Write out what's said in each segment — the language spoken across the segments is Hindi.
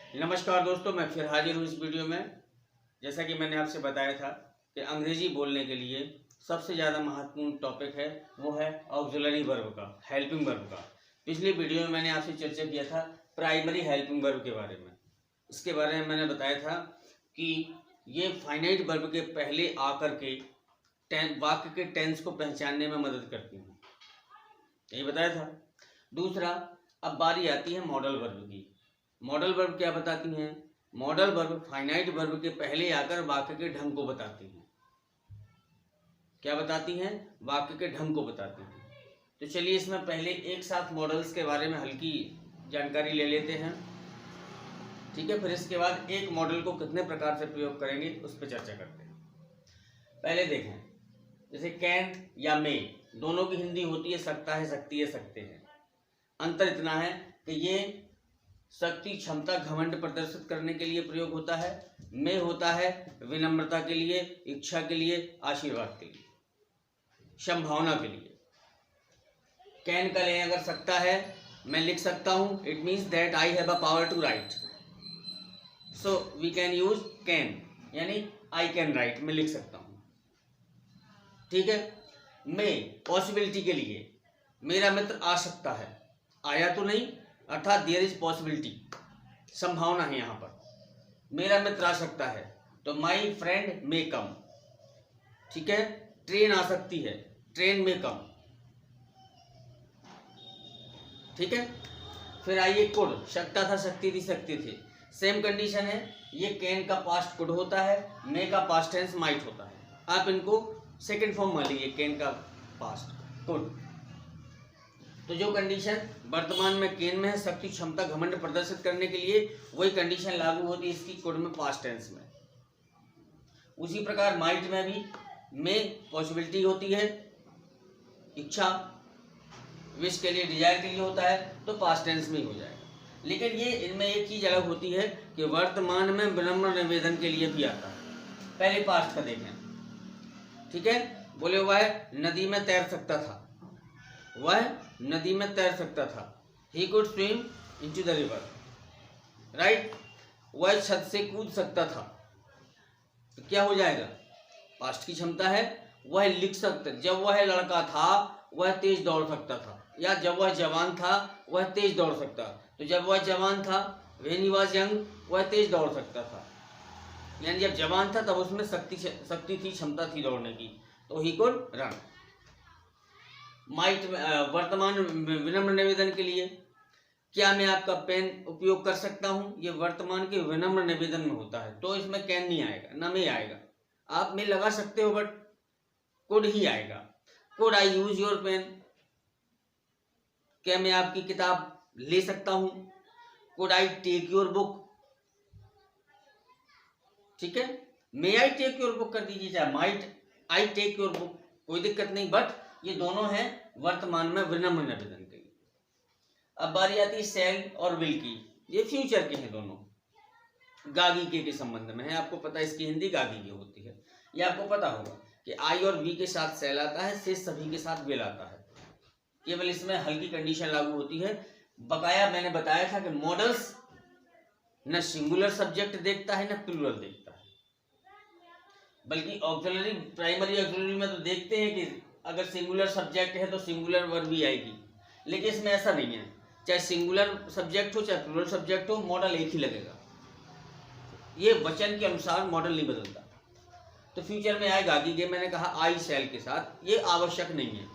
नमस्कार दोस्तों, मैं फिर हाजिर हूँ इस वीडियो में। जैसा कि मैंने आपसे बताया था कि अंग्रेजी बोलने के लिए सबसे ज़्यादा महत्वपूर्ण टॉपिक है वो है ऑक्सिलरी वर्ब का, हेल्पिंग वर्ब का। पिछली वीडियो में मैंने आपसे चर्चा किया था प्राइमरी हेल्पिंग वर्ब के बारे में। इसके बारे में मैंने बताया था कि ये फाइनाइट वर्ब के पहले आकर के वाक्य के टेंस को पहचानने में मदद करती हैं, यही बताया था। दूसरा, अब बारी आती है मॉडल वर्ब की। मॉडल वर्ब क्या बताती हैं? मॉडल वर्ब फाइनाइट वर्ब के पहले आकर वाक्य के ढंग को बताती हैं। क्या बताती हैं? वाक्य के ढंग को बताती हैं। तो चलिए इसमें पहले एक साथ मॉडल्स के बारे में हल्की जानकारी ले लेते हैं, ठीक है। फिर इसके बाद एक मॉडल को कितने प्रकार से प्रयोग करेंगे उस पर चर्चा करते हैं। पहले देखें, जैसे कैन या मे, दोनों की हिंदी होती है सकता है, सकती है, सकते हैं। अंतर इतना है कि ये शक्ति, क्षमता, घमंड प्रदर्शित करने के लिए प्रयोग होता है। में होता है विनम्रता के लिए, इच्छा के लिए, आशीर्वाद के लिए, संभावना के लिए। कैन का लें अगर सकता है, मैं लिख सकता हूं, it means that I have a power to write, so we can use can, यानी आई कैन राइट, मैं लिख सकता हूं, ठीक है। में पॉसिबिलिटी के लिए, मेरा मित्र आ सकता है, आया तो नहीं, अर्थात देयर इज पॉसिबिलिटी, संभावना है यहां पर। मेरा मित्र आ सकता है तो माई फ्रेंड मे कम, ठीक है। ट्रेन आ सकती है, ट्रेन में कम, ठीक है। फिर आइए कुड, सकता था, सकती थी, सकते थे, सेम कंडीशन है। ये कैन का पास्ट कुड होता है, मे का पास्ट टेंस माइट होता है। आप इनको सेकंड फॉर्म मान लीजिए, कैन का पास्ट कुड। तो जो कंडीशन वर्तमान में कैन में है, शक्ति, क्षमता, घमंड प्रदर्शित करने के लिए, वही कंडीशन लागू होती है इसकी कुड में, पास्ट टेंस में। उसी प्रकार माइट में भी में पॉसिबिलिटी होती है, इच्छा, विश के लिए, डिजायर के लिए होता है, तो पास्ट टेंस में ही हो जाएगा। लेकिन ये इनमें एक चीज अलग होती है कि वर्तमान में विनम्र निवेदन के लिए भी आता है। पहले पास्ट का देखें, ठीक है। बोले वह नदी में तैर सकता था, वह नदी में तैर सकता था, he could swim into the river, right. वह छत से कूद सकता था, तो क्या हो जाएगा? पास्ट की क्षमता है। वह लिख सकता, जब वह लड़का था वह तेज दौड़ सकता था, या जब वह जवान था वह तेज दौड़ सकता, तो जब वह जवान था, व्हेन ही वाज यंग, वह तेज दौड़ सकता था, यानी जब जवान था तब उसमें शक्ति थी, क्षमता थी दौड़ने की, तो ही कुड रन। माइट वर्तमान विनम्र निवेदन के लिए, क्या मैं आपका पेन उपयोग कर सकता हूं, ये वर्तमान के विनम्र निवेदन में होता है, तो इसमें कैन नहीं आएगा, ना में आएगा। आप में लगा सकते हो बट कुड ही आएगा। Could I use your pen, क्या मैं आपकी किताब ले सकता हूं। Could I take your book, ठीक है। May I take your book कर दीजिए, चाहे might I take your book, कोई दिक्कत नहीं, बट ये दोनों हैं वर्तमान में विनम्र निवेदन के लिए। अब बारी आती है शैल और विल की, ये फ्यूचर के हैं, दोनों गागी के संबंध में है। आपको पता है इसकी हिंदी गागी की होती है। ये आपको पता होगा कि आई और वी के साथ शैल आता है, शेष सभी के साथ विल आता है। केवल इसमें हल्की कंडीशन लागू होती है। बकाया मैंने बताया था कि मॉडल्स न सिंगुलर सब्जेक्ट देखता है न प्लूरल देखता है, बल्कि ऑक्सिलरी, प्राइमरी ऑक्सिलरी में तो देखते हैं कि अगर सिंगुलर सब्जेक्ट है तो सिंगुलर वर्ब भी आएगी, लेकिन इसमें ऐसा नहीं है। चाहे सिंगुलर सब्जेक्ट हो चाहे प्लूरल सब्जेक्ट हो, मॉडल एक ही लगेगा। ये वचन के अनुसार मॉडल नहीं बदलता। तो फ्यूचर में आएगा कि मैंने कहा आई शैल के साथ, ये आवश्यक नहीं है,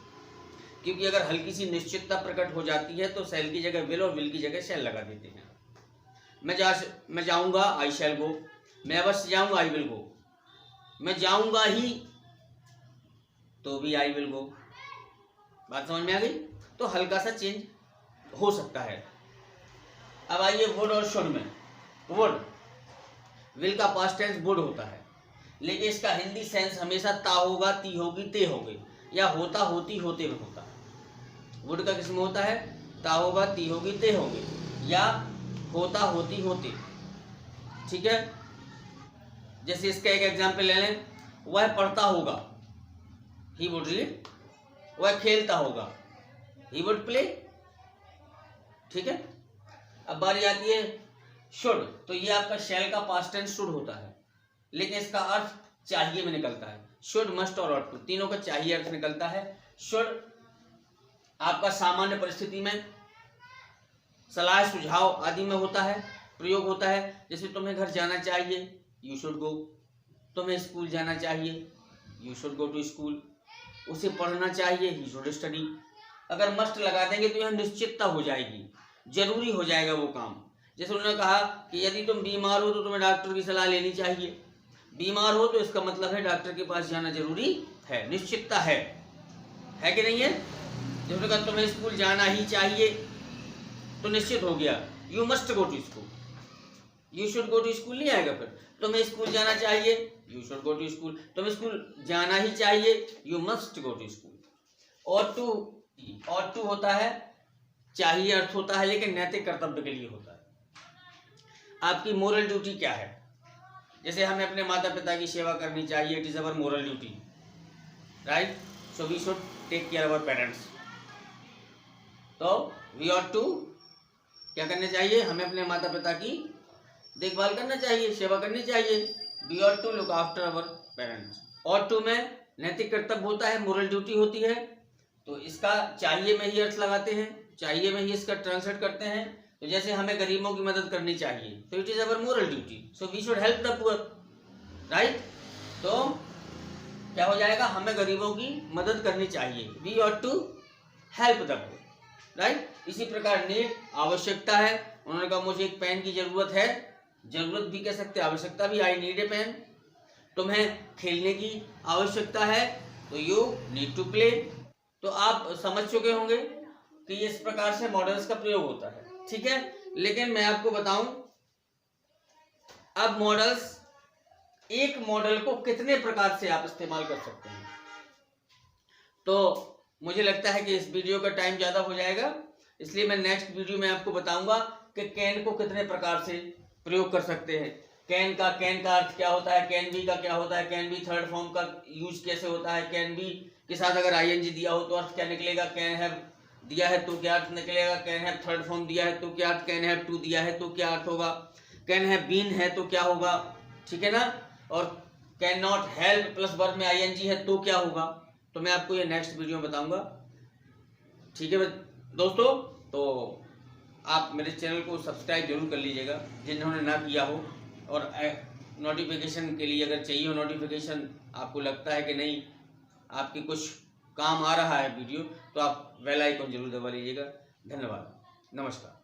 क्योंकि अगर हल्की सी निश्चितता प्रकट हो जाती है तो शैल की जगह विल और विल की जगह शैल लगा देते हैं। मैं जाऊंगा, आई शैल गो, मैं अवश्य जाऊंगा, आई विल गो, मैं जाऊंगा ही, तो भी आई विल गो। बात समझ में आ गई? तो हल्का सा चेंज हो सकता है। अब आइए वुड और शुड में। वुड, विल का पास्ट टेंस वुड होता है, लेकिन इसका हिंदी सेंस हमेशा ता होगा, ती होगी, ते होगी, या होता, होती, होते में होता है। वुड का किसमें होता है? ता होगा, ती होगी, ते होगी, या होता, होती, होते, ठीक है। जैसे इसका एक एग्जाम्पल ले लें, वह पढ़ता होगा, ही वुड रीड, वह खेलता होगा, ही वुड प्ले, ठीक है। अब बारी आती है शुड, तो ये आपका शैल का पास्ट टेंस शुड होता है, लेकिन इसका अर्थ चाहिए में निकलता है। शुड, मस्ट और ऑट टू तीनों का चाहिए अर्थ निकलता है। शुड आपका सामान्य परिस्थिति में, सलाह सुझाव आदि में होता है, प्रयोग होता है। जैसे तुम्हें घर जाना चाहिए, यू शुड गो। तुम्हें स्कूल जाना चाहिए, you should go to school. उसे पढ़ना चाहिए, ही शुड स्टडी। अगर मस्ट लगा देंगे तो यह निश्चितता हो जाएगी, जरूरी हो जाएगा वो काम। जैसे उन्होंने कहा कि यदि तुम बीमार हो तो तुम्हें डॉक्टर की सलाह लेनी चाहिए। बीमार हो तो इसका मतलब है डॉक्टर के पास जाना जरूरी है, निश्चितता है कि नहीं है। जब उन्होंने कहा तुम्हें स्कूल जाना ही चाहिए तो निश्चित हो गया, you must go to school. You should go to school नहीं आएगा। फिर तुम्हें स्कूल जाना चाहिए, you should go to school. तुम्हें स्कूल जाना ही चाहिए, you must go to school. और टू होता है चाहिए अर्थ होता है, लेकिन नैतिक कर्तव्य के लिए होता है। आपकी मोरल ड्यूटी क्या है? जैसे हमें अपने माता पिता की सेवा करनी चाहिए, it is our moral duty, right? So we should take care our parents. तो वी ऑट टू क्या करना चाहिए? हमें अपने माता पिता की देखभाल करना चाहिए, सेवा करनी चाहिए। We ought to look after our parents. और टू में नैतिक कर्तव्य होता है, मोरल ड्यूटी होती है। तो इसका चाहिए में ही अर्थ लगाते हैं, चाहिए में ही इसका ट्रांसलेट करते हैं। तो जैसे हमें गरीबों की मदद करनी चाहिए, तो it is our moral duty, so we should help the poor, right? तो क्या हो जाएगा? हमें गरीबों की मदद करनी चाहिए, we ought to help the poor, right? इसी प्रकार नीड आवश्यकता है। उन्होंने कहा मुझे एक पेन की जरूरत है, जरूरत भी कह सकते हैं, आवश्यकता भी, आई नीड ए पेन। तुम्हें खेलने की आवश्यकता है, तो यू नीड टू प्ले। तो आप समझ चुके होंगे कि इस प्रकार से मॉडल्स का प्रयोग होता है, ठीक है। लेकिन मैं आपको बताऊं, अब मॉडल्स, एक मॉडल को कितने प्रकार से आप इस्तेमाल कर सकते हैं। तो मुझे लगता है कि इस वीडियो का टाइम ज्यादा हो जाएगा, इसलिए मैं नेक्स्ट वीडियो में आपको बताऊंगा कि कैन को कितने प्रकार से प्रयोग कर सकते हैं। कैन का अर्थ क्या होता है, कैन बी का क्या होता है, कैन बी थर्ड फॉर्म का यूज कैसे होता है, कैन बी के साथ अगर आईएनजी दिया हो तो अर्थ क्या निकलेगा, कैन हैव दिया है तो क्या अर्थ निकलेगा, कैन हैव थर्ड फॉर्म दिया है तो क्या अर्थ, कैन हैव टू दिया है तो क्या अर्थ होगा, कैन हैव बीन है तो क्या होगा, ठीक है ना। और can not help plus verb में आईएनजी है तो क्या होगा। तो मैं आपको ये नेक्स्ट वीडियो में बताऊंगा, ठीक है दोस्तों। तो आप मेरे चैनल को सब्सक्राइब जरूर कर लीजिएगा जिन्होंने ना किया हो, और नोटिफिकेशन के लिए अगर चाहिए हो नोटिफिकेशन, आपको लगता है कि नहीं आपके कुछ काम आ रहा है वीडियो, तो आप बेल आइकन जरूर दबा लीजिएगा। धन्यवाद, नमस्कार।